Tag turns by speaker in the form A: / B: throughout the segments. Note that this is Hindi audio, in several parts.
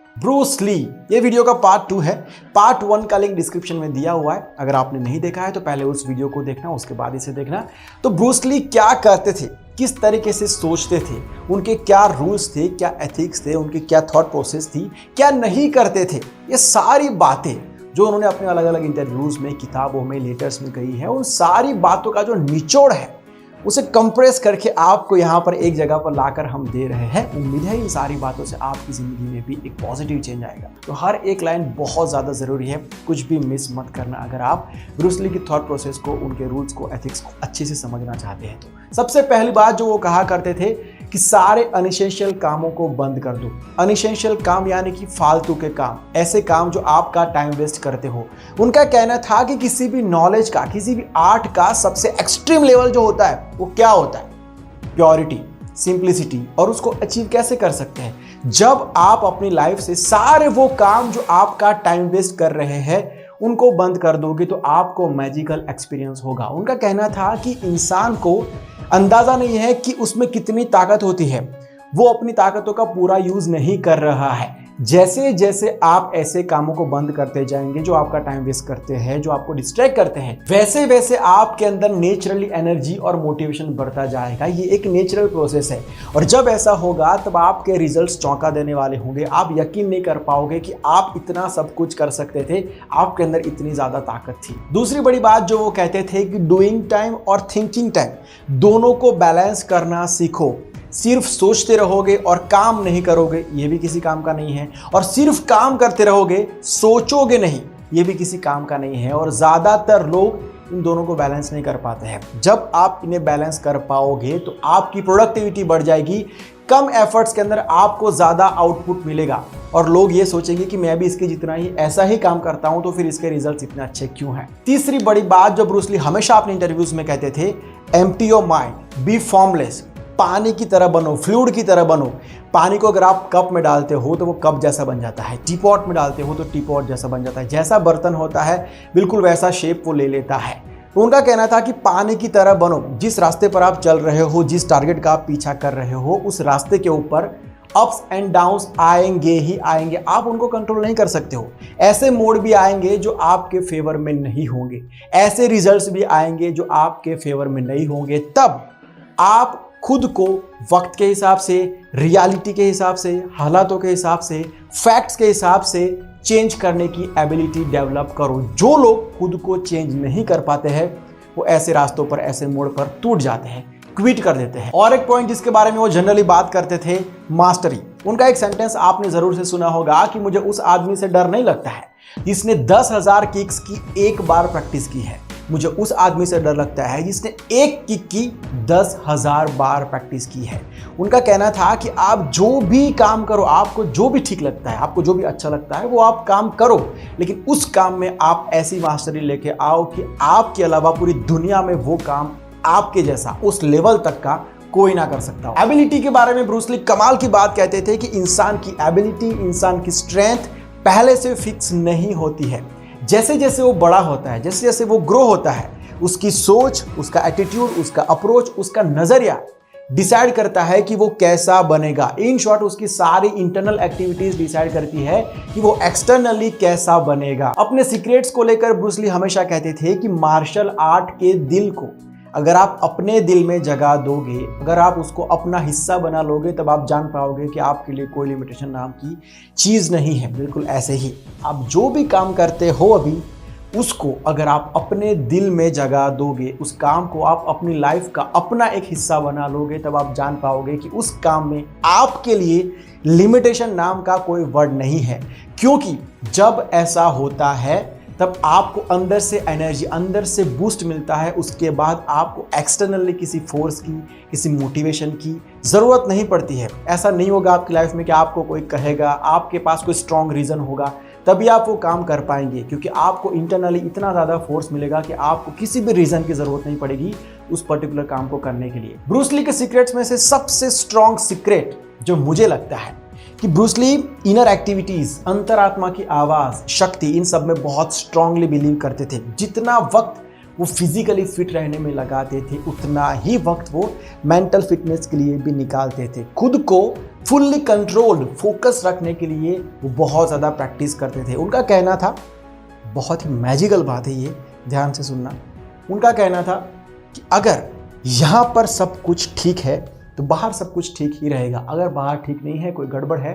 A: ब्रूस ली, ये वीडियो का पार्ट 2 है। पार्ट 1 का लिंक डिस्क्रिप्शन में दिया हुआ है। अगर आपने नहीं देखा है तो पहले उस वीडियो को देखना, उसके बाद इसे देखना। तो ब्रूस ली क्या करते थे, किस तरीके से सोचते थे, उनके क्या रूल्स थे, क्या एथिक्स थे, उनकी क्या थॉट प्रोसेस थी, क्या नहीं करते थे, ये सारी बातें जो उन्होंने अपने अलग अलग इंटरव्यूज में, किताबों में, लेटर्स में कही है, उन सारी बातों का जो निचोड़ है उसे कंप्रेस करके आपको यहाँ पर एक जगह पर लाकर हम दे रहे हैं। उम्मीद है इन सारी बातों से आपकी जिंदगी में भी एक पॉजिटिव चेंज आएगा। तो हर एक लाइन बहुत ज़्यादा ज़रूरी है, कुछ भी मिस मत करना अगर आप ब्रूस ली की थॉट प्रोसेस को, उनके रूल्स को, एथिक्स को अच्छे से समझना चाहते हैं। तो सबसे पहली बात जो वो कहा करते थे कि सारे अनइसेंशियल कामों को बंद कर दो। अनइसेंशियल काम यानी कि फालतू के काम, ऐसे काम जो आपका टाइम वेस्ट करते हो। उनका कहना था कि किसी भी नॉलेज का, किसी भी आर्ट का सबसे एक्सट्रीम लेवल जो होता है वो क्या होता है? Purity, simplicity. और उसको अचीव कैसे कर सकते हैं? जब आप अपनी लाइफ से सारे वो काम जो आपका टाइम वेस्ट कर रहे हैं उनको बंद कर दोगे तो आपको मैजिकल एक्सपीरियंस होगा। उनका कहना था कि इंसान को अंदाजा नहीं है कि उसमें कितनी ताकत होती है, वो अपनी ताकतों का पूरा यूज नहीं कर रहा है। जैसे जैसे आप ऐसे कामों को बंद करते जाएंगे जो आपका टाइम वेस्ट करते हैं, जो आपको डिस्ट्रैक्ट करते हैं, वैसे वैसे आपके अंदर नेचुरली एनर्जी और मोटिवेशन बढ़ता जाएगा। ये एक नेचुरल प्रोसेस है और जब ऐसा होगा तब आपके रिजल्ट्स चौंका देने वाले होंगे। आप यकीन नहीं कर पाओगे कि आप इतना सब कुछ कर सकते थे, आपके अंदर इतनी ज्यादा ताकत थी। दूसरी बड़ी बात जो वो कहते थे कि डूइंग टाइम और थिंकिंग टाइम दोनों को बैलेंस करना सीखो। सिर्फ सोचते रहोगे और काम नहीं करोगे, ये भी किसी काम का नहीं है। और सिर्फ काम करते रहोगे, सोचोगे नहीं, ये भी किसी काम का नहीं है। और ज़्यादातर लोग इन दोनों को बैलेंस नहीं कर पाते हैं। जब आप इन्हें बैलेंस कर पाओगे तो आपकी प्रोडक्टिविटी बढ़ जाएगी, कम एफर्ट्स के अंदर आपको ज़्यादा आउटपुट मिलेगा और लोग ये सोचेंगे कि मैं भी इसके जितना ही ऐसा ही काम करता हूं तो फिर इसके रिजल्ट्स इतने अच्छे क्यों हैं। तीसरी बड़ी बात जो ब्रूस ली हमेशा अपने इंटरव्यूज में कहते थे, empty your mind, be formless. पानी की तरह बनो, फ्लूइड की तरह बनो। पानी को अगर आप कप में डालते हो तो वो कप जैसा बन जाता है, टीपॉट में डालते हो तो टीपॉट जैसा बन जाता है। जैसा बर्तन होता है बिल्कुल वैसा शेप वो ले लेता है। तो उनका कहना था कि पानी की तरह बनो। जिस रास्ते पर आप चल रहे हो, जिस टारगेट का आप पीछा कर रहे हो, उस रास्ते के ऊपर अप्स एंड डाउन्स आएंगे ही आएंगे। आप उनको कंट्रोल नहीं कर सकते हो। ऐसे मोड भी आएंगे जो आपके फेवर में नहीं होंगे, ऐसे रिजल्ट्स भी आएंगे जो आपके फेवर में नहीं होंगे। तब आप खुद को वक्त के हिसाब से, रियलिटी के हिसाब से, हालातों के हिसाब से, फैक्ट्स के हिसाब से चेंज करने की एबिलिटी डेवलप करो। जो लोग खुद को चेंज नहीं कर पाते हैं वो ऐसे रास्तों पर, ऐसे मोड़ पर टूट जाते हैं, क्विट कर देते हैं। और एक पॉइंट जिसके बारे में वो जनरली बात करते थे, मास्टरी। उनका एक सेंटेंस आपने जरूर से सुना होगा कि मुझे उस आदमी से डर नहीं लगता है जिसने 10,000 किक्स की एक बार प्रैक्टिस की है, मुझे उस आदमी से डर लगता है जिसने एक किक की 10,000 बार प्रैक्टिस की है। उनका कहना था कि आप जो भी काम करो, आपको जो भी ठीक लगता है, आपको जो भी अच्छा लगता है वो आप काम करो, लेकिन उस काम में आप ऐसी मास्टरी लेके आओ कि आपके अलावा पूरी दुनिया में वो काम आपके जैसा, उस लेवल तक का कोई ना कर सकता हो। एबिलिटी के बारे में ब्रूस ली कमाल की बात कहते थे कि इंसान की एबिलिटी, इंसान की स्ट्रेंथ पहले से फिक्स नहीं होती है। जैसे जैसे वो बड़ा होता है, जैसे जैसे वो ग्रो होता है, उसकी सोच, उसका एटीट्यूड, उसका अप्रोच, उसका नजरिया डिसाइड करता है कि वो कैसा बनेगा। इन शॉर्ट उसकी सारी इंटरनल एक्टिविटीज डिसाइड करती है कि वो एक्सटर्नली कैसा बनेगा। अपने सीक्रेट्स को लेकर ब्रूस ली हमेशा कहते थे कि मार्शल आर्ट के दिल को अगर आप अपने दिल में जगा दोगे, अगर आप उसको अपना हिस्सा बना लोगे, तब आप जान पाओगे कि आपके लिए कोई लिमिटेशन नाम की चीज़ नहीं है। बिल्कुल ऐसे ही आप जो भी काम करते हो अभी, उसको अगर आप अपने दिल में जगा दोगे, उस काम को आप अपनी लाइफ का अपना एक हिस्सा बना लोगे, तब आप जान पाओगे कि उस काम में आपके लिए लिमिटेशन नाम का कोई वर्ड नहीं है। क्योंकि जब ऐसा होता है तब आपको अंदर से एनर्जी, अंदर से बूस्ट मिलता है। उसके बाद आपको एक्सटर्नली किसी फोर्स की, किसी मोटिवेशन की ज़रूरत नहीं पड़ती है। ऐसा नहीं होगा आपकी लाइफ में कि आपको कोई कहेगा, आपके पास कोई स्ट्रॉन्ग रीज़न होगा तभी आप वो काम कर पाएंगे, क्योंकि आपको इंटरनली इतना ज़्यादा फोर्स मिलेगा कि आपको किसी भी रीज़न की ज़रूरत नहीं पड़ेगी उस पर्टिकुलर काम को करने के लिए। ब्रूस ली के सीक्रेट्स में से सबसे स्ट्रॉन्ग सीक्रेट जो मुझे लगता है कि ब्रूस ली इनर एक्टिविटीज, अंतरात्मा की आवाज, शक्ति, इन सब में बहुत स्ट्रांगली बिलीव करते थे। जितना वक्त वो फिजिकली फिट रहने में लगाते थे उतना ही वक्त वो मेंटल फिटनेस के लिए भी निकालते थे। खुद को फुल्ली कंट्रोल्ड फोकस रखने के लिए वो बहुत ज़्यादा प्रैक्टिस करते थे। उनका कहना था, बहुत ही मैजिकल बात है ये, ध्यान से सुनना। उनका कहना था कि अगर यहाँ पर सब कुछ ठीक है तो बाहर सब कुछ ठीक ही रहेगा। अगर बाहर ठीक नहीं है, कोई गड़बड़ है,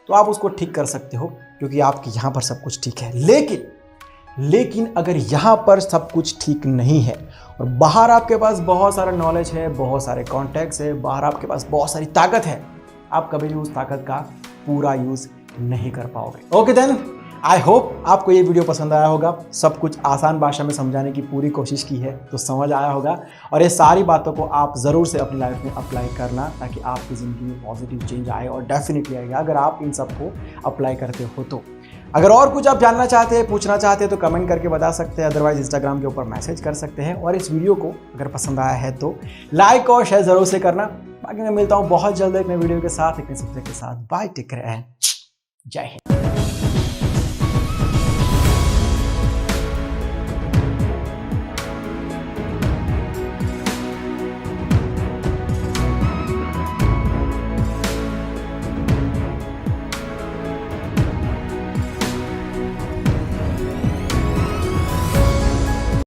A: तो आप उसको ठीक कर सकते हो क्योंकि आपके यहाँ पर सब कुछ ठीक है। लेकिन अगर यहाँ पर सब कुछ ठीक नहीं है और बाहर आपके पास बहुत सारा नॉलेज है, बहुत सारे कॉन्टैक्ट्स है, बाहर आपके पास बहुत सारी ताकत है, आप कभी भी उस ताकत का पूरा यूज नहीं कर पाओगे। ओके देन, आई होप आपको ये वीडियो पसंद आया होगा। सब कुछ आसान भाषा में समझाने की पूरी कोशिश की है तो समझ आया होगा, और ये सारी बातों को आप ज़रूर से अपनी लाइफ में अप्लाई करना ताकि आपकी ज़िंदगी में पॉजिटिव चेंज आए, और डेफिनेटली आएगा अगर आप इन सबको अप्लाई करते हो तो। अगर और कुछ आप जानना चाहते हैं, पूछना चाहते हैं तो कमेंट करके बता सकते हैं, अदरवाइज इंस्टाग्राम के ऊपर मैसेज कर सकते हैं। और इस वीडियो को अगर पसंद आया है तो लाइक और शेयर ज़रूर से करना। बाकी मैं मिलता हूँ बहुत जल्द एक नए वीडियो के साथ, एक नए सब्जेक्ट के साथ। बाय, टेक केयर एंड जय हिंद।